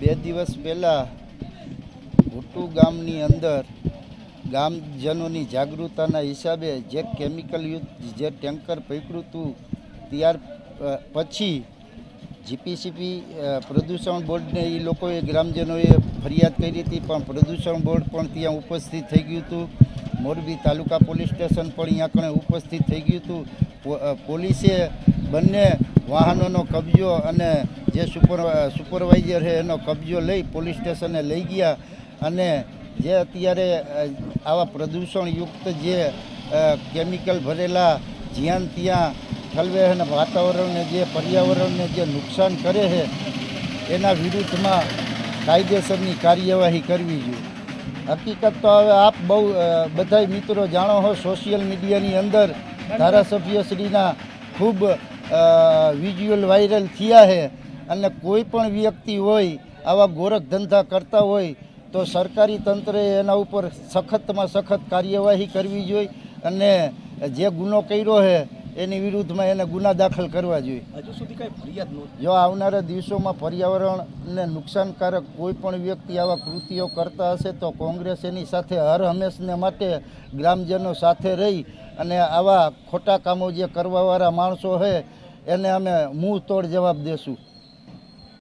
2 દિવસ પહેલાં ઘૂટુ ગામની અંદર ગામજનોની જાગૃતતાના હિસાબે જે કેમિકલયુક્ત જે ટેન્કર પકડ્યું હતું ત્યાર પછી જીપીસીબી પ્રદૂષણ બોર્ડને એ લોકોએ ગ્રામજનોએ ફરિયાદ કરી હતી, પણ પ્રદૂષણ બોર્ડ પણ ત્યાં ઉપસ્થિત થઈ ગયું હતું. મોરબી તાલુકા પોલીસ સ્ટેશન પણ અહીંયા કણે ઉપસ્થિત થઈ ગયું હતું. પોલીસે બંને વાહનોનો કબજો અને જે સુપરવાઇઝર છે એનો કબજો લઈ પોલીસ સ્ટેશને લઈ ગયા અને જે અત્યારે આવા પ્રદૂષણયુક્ત જે કેમિકલ ભરેલા જ્યાં ત્યાં ઠલવે અને વાતાવરણને જે પર્યાવરણને જે નુકસાન કરે છે એના વિરુદ્ધમાં કાયદેસરની કાર્યવાહી કરવી જોઈએ. હકીકત તો હવે આપ બહુ બધા મિત્રો જાણો છો, સોશિયલ મીડિયાની અંદર ધારાસભ્યશ્રીના ખૂબ વિઝ્યુઅલ વાયરલ થયા છે અને કોઈ પણ વ્યક્તિ હોય આવા ગોરખ ધંધા કરતા હોય તો સરકારી તંત્રએ એના ઉપર સખતમાં સખત કાર્યવાહી કરવી જોઈએ અને જે ગુનો કર્યો છે એની વિરુદ્ધમાં એને ગુના દાખલ કરવા જોઈએ. હજુ સુધી કઈ ફરિયાદ નહોતી. જો આવનારા દિવસોમાં પર્યાવરણને નુકસાનકારક કોઈ પણ વ્યક્તિ આવા કૃત્યો કરતા હશે તો કોંગ્રેસ એની સાથે હર હંમેશને માટે ગ્રામજનો સાથે રહી અને આવા ખોટા કામો જે કરવાવાળા માણસો છે એને અમે મુંહ તોડ જવાબ દેશું.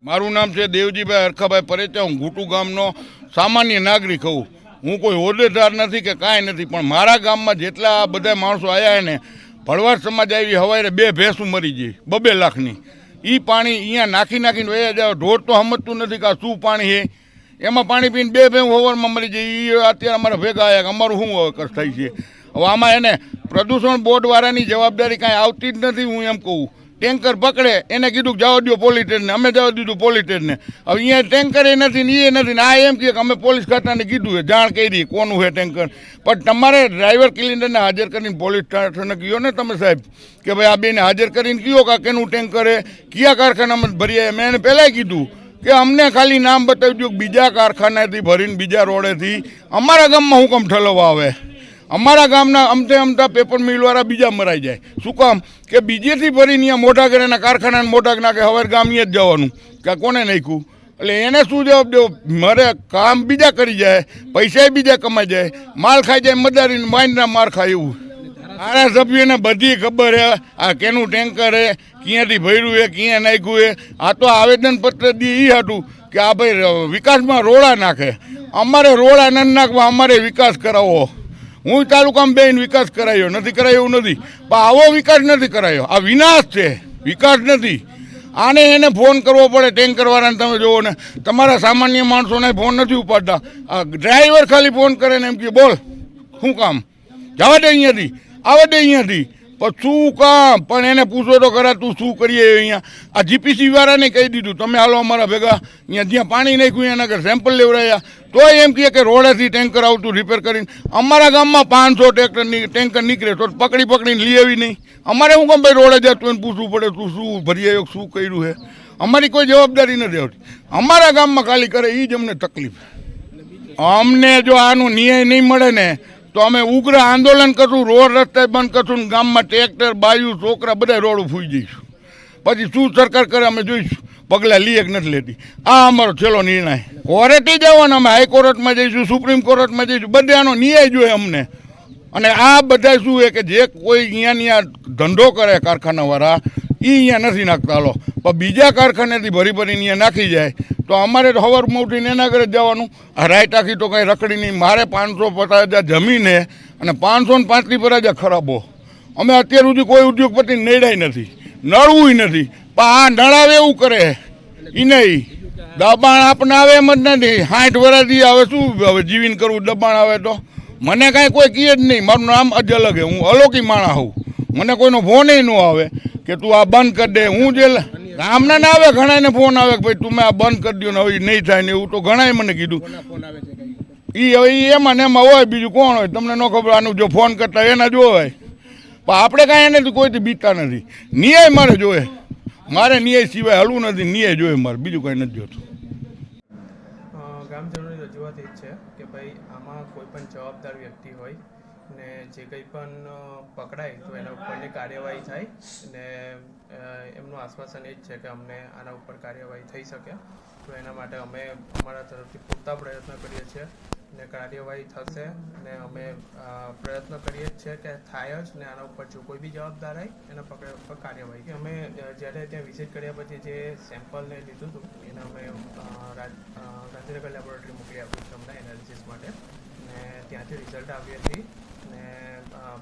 મારું નામ છે દેવજીભાઈ હરખાભાઈ પરેચા. હું ઘૂટુ ગામનો સામાન્ય નાગરિક હોઉં. હું કોઈ હોદ્દેદાર નથી કે કાંઈ નથી, પણ મારા ગામમાં જેટલા બધા માણસો આવ્યા ને ભળવાડ સમાજ આવી હવારે 2 ભેંસું મરી ગઈ 2 લાખની. એ પાણી અહીંયા નાખીને વયા જાવ. ઢોર તો સમજતું નથી કે આ શું પાણી છે. એમાં પાણી પીને 2 ભેંસ હવારમાં મરી જાય. એ અત્યારે અમારા ભેગા આવ્યા કે અમારું શું હવે થાય છે. હવે આમાં એને પ્રદૂષણ બોર્ડવાળાની જવાબદારી કાંઈ આવતી જ નથી. હું એમ કહું, ટેન્કર પકડે એને કીધું જવા દો પોલીસ સ્ટેશને, અમે જવા દીધું પોલીસ સ્ટેશને. હવે અહીંયા ટેન્કર એ નથી ને એ નથી ને આ એમ કહે કે અમે પોલીસ ખાતાને કીધું છે, જાણ કરી કોનું છે ટેન્કર. પણ તમારે ડ્રાઈવર ક્લિન્ડરને હાજર કરીને પોલીસ સ્ટેશને કહ્યો ને તમે સાહેબ કે ભાઈ આ બેને હાજર કરીને કહ્યો કે કેનું ટેન્કર છે, કયા કારખાનામાં ભરી. મેં એને પહેલાંય કીધું કે અમને ખાલી નામ બતાવી દો, બીજા કારખાનાથી ભરીને બીજા રોડેથી અમારા ગામમાં હું કેમ ઠલવવા આવે. અમારા ગામના અમથા પેપર મિલવાળા બીજા મરાઈ જાય. શું કામ કે બીજેથી ભરીને અહીંયા મોટા કરેના કારખાનાને મોટા નાખે. હવે ગામ અહીંયા જ જવાનું કે કોને નાખ્યું. એટલે એને શું જવાબ દેવો. મારે કામ બીજા કરી જાય, પૈસા બીજા કમાઈ જાય, માલ ખાઈ જાય, મદારીને માઇનના માર ખાય. એવું ધારાસભ્યને બધી ખબર છે આ કેનું ટેન્કર છે, ક્યાંથી ભર્યું છે, ક્યાં નાખ્યું છે. આ તો આવેદનપત્ર દી એ હતું કે આ ભાઈ વિકાસમાં રોડા નાખે. અમારે રોડા ન નાખવા, અમારે વિકાસ કરાવવો. હું તાલુકામાં બેન વિકાસ કરાયો નથી, કરાયો એવું નથી, પણ આવો વિકાસ નથી કરાયો. આ વિનાશ છે, વિકાસ નથી. આને એને ફોન કરવો પડે ટેન્કરવાળાને. તમે જુઓ ને, તમારા સામાન્ય માણસોને ફોન નથી ઉપાડતા. આ ડ્રાઈવર ખાલી ફોન કરે ને એમ કે બોલ શું કામ, જવા દે અહીંયાથી, આવવા દે અહીંયાથી. પણ શું કામ, પણ એને પૂછો તો ખરા તું શું કરીએ અહીંયા. આ જીપીસી વાળાને કહી દીધું તમે હાલો અમારા ભેગા, અહીંયા જ્યાં પાણી નાખ્યું એના ઘર સેમ્પલ લેવડાયા. તોય એમ કહે કે રોડેથી ટેન્કર આવતું રિપેર કરીને. અમારા ગામમાં 500 ટેન્કર નીકળે તો પકડીને લઈ આવી નહીં. અમારે શું કામ ભાઈ રોડે જતું એને પૂછવું પડે તું શું ભરી આવ્યો, શું કર્યું છે. અમારી કોઈ જવાબદારી નથી આવતી. અમારા ગામમાં ખાલી કરે એ જ અમને તકલીફ. અમને જો આનું ન્યાય નહીં મળે ને તો અમે ઉગ્ર આંદોલન કરશું, રોડ રસ્તે બંધ કરશું, ગામમાં ટ્રેક્ટર બાયું છોકરા બધા રોડ ફૂઈ જઈશું. પછી શું સરકાર કરે અમે જોઈશું, પગલાં લઈએ કે નથી લેતી. આ અમારો છેલ્લો નિર્ણય. કોર્ટે જવાનો, અમે હાઈકોર્ટમાં જઈશું, સુપ્રીમ કોર્ટમાં જઈશું, બધાનો ન્યાય જોઈએ અમને. અને આ બધા શું છે કે જે કોઈ અહીંયા ધંધો કરે કારખાનાવાળા એ અહીંયા નથી નાખતા. હાલો પણ બીજા કારખાનેથી ભરીને અહીંયા નાખી જાય તો અમારે તો સવારમાં ઉઠીને એના ઘરે જવાનું. આ રાઈટ આખી તો કંઈ રખડી નહીં. મારે 550,000 જમીન છે અને 535 ખરાબો. અમે અત્યાર સુધી કોઈ ઉદ્યોગપતિને નડ્યા નથી, નડવું નથી. પણ આ નડાવે એવું કરે એ નહીં. દબાણ આપણે આવે એમ જ નથી. 60 વર્ષથી હવે શું હવે જીવીને કરવું, દબાણ આવે તો. મને કાંઈ કોઈ કહે જ નહીં. મારું નામ જ અલગ છે, હું અલૌકિક માણસ હોઉં. મને કોઈનો ફોન ન આવે કે તું આ બંધ કરી દે. હું જે ગામના ના આવે, ઘણાને ફોન આવે કે ભાઈ તું મેં આ બંધ કરી દો ને હવે નહીં થાય ને એવું. તો ઘણાએ મને કીધું. એ હવે એમાં ને એમાં હોય, બીજું કોણ હોય તમને ન ખબર. આનું જો ફોન કરતા એના જો હોય. પણ આપણે કાંઈ એનાથી કોઈથી બીતા નથી. ન્યાય મારે જોઈએ. મારે ન્યાય સિવાય હલવું નથી. ન્યાય જોઈએ મારે, બીજું કંઈ નથી જોતું. ગામજનોની રજૂઆત એ છે કે ભાઈ આમાં કોઈ પણ જવાબદાર વ્યક્તિ હોય ને જે કંઈ પણ પકડાય તો એના ઉપરની કાર્યવાહી થાય ને એમનું આશ્વાસન એ જ છે કે અમને આના ઉપર કાર્યવાહી થઈ શકે. તો એના માટે અમે અમારા તરફથી પૂરતા પ્રયત્ન કરીએ છીએ ને કાર્યવાહી થશે ને અમે પ્રયત્ન કરીએ જ છે કે થાય જ ને આના ઉપર જો કોઈ બી જવાબદાર હોય એના પકડ ઉપર કાર્યવાહી. અમે જ્યારે ત્યાં વિઝિટ કર્યા પછી જે સેમ્પલને લીધું હતું એને અમે ગાંધીનગર લેબોરેટરી મોકલી આપ્યું છે અમને એનાલિસિસ માટે ને ત્યાંથી રિઝલ્ટ આવી હતી ને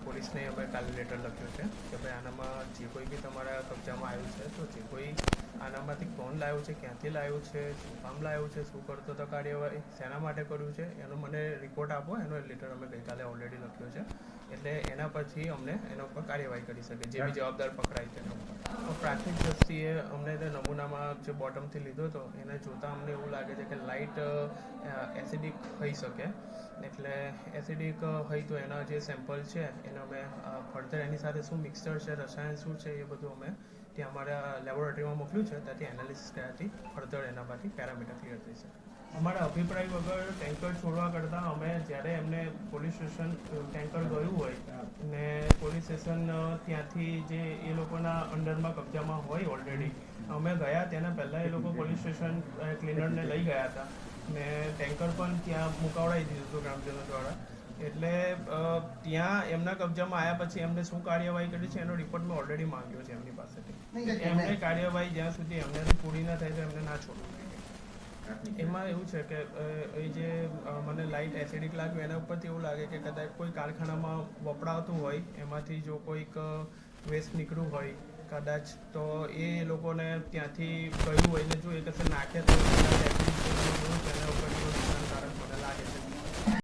પોલીસને અમે કાલે લેટર લખ્યો છે કે ભાઈ આનામાં જે કોઈ બી તમારા કબજામાં આવ્યું છે તો જે કોઈ આનામાંથી કોણ લાવ્યું છે, ક્યાંથી લાવ્યું છે, શું કામ લાવ્યું છે, શું કરતો તો કાર્યવાહી શેના માટે કર્યું છે એનો મને રિપોર્ટ આપો. એનો લેટર અમે ગઈકાલે ઓલરેડી લખ્યો છે એટલે એના પછી અમને એના ઉપર કાર્યવાહી કરી શકે જે બી જવાબદાર પકડાય તેના ઉપર. પ્રાથમિક દ્રષ્ટિએ અમને તે નમૂનામાં જે બોટમથી લીધો હતો એને જોતાં અમને એવું લાગે છે કે લાઇટ એસિડિક હોઈ શકે. એટલે એસિડિક હોય તો એના જે સેમ્પલ છે એને અમે ફર્ધર એની સાથે શું મિક્સચર છે, રસાયણ શું છે એ બધું અમે ત્યાં અમારા લેબોરેટરીમાં મોકલ્યું છે. ત્યાંથી એનાલિસિસ કર્યાથી ફર્ધર એનામાંથી પેરામીટર ક્લિયર થઈ શકે. અમારા અભિપ્રાય વગર ટેન્કર છોડવા કરતાં અમે જ્યારે એમને પોલીસ સ્ટેશન ટેન્કર ગયું હોય ને પોલીસ સ્ટેશન ત્યાંથી જે એ લોકોના અંડરમાં કબજામાં હોય ઓલરેડી અમે ગયા તેના પહેલાં એ લોકો પોલીસ સ્ટેશન ક્લીનરને લઈ ગયા હતા ને ટેન્કર પણ ત્યાં મુકાવડાવી દીધું હતું ગ્રામજનો દ્વારા. એટલે ત્યાં એમના કબજામાં આવ્યા પછી એમને શું કાર્યવાહી કરી છે એનો રિપોર્ટ મેં ઓલરેડી માંગ્યો છે એમની પાસેથી. એમને કાર્યવાહી જ્યાં સુધી એમનાથી પૂરી ના થાય તો એમને ના છોડવું. એમાં એવું છે કે એ જે મને લાઇટ એસિડિક લાગ્યું એના ઉપરથી એવું લાગે કે કદાચ કોઈ કારખાનામાં વપરાતું હોય એમાંથી જો કોઈક વેસ્ટ નીકળ્યું હોય કદાચ તો એ લોકોને ત્યાંથી કહ્યું હોય ને જો એ કશે નાખે તો એના ઉપર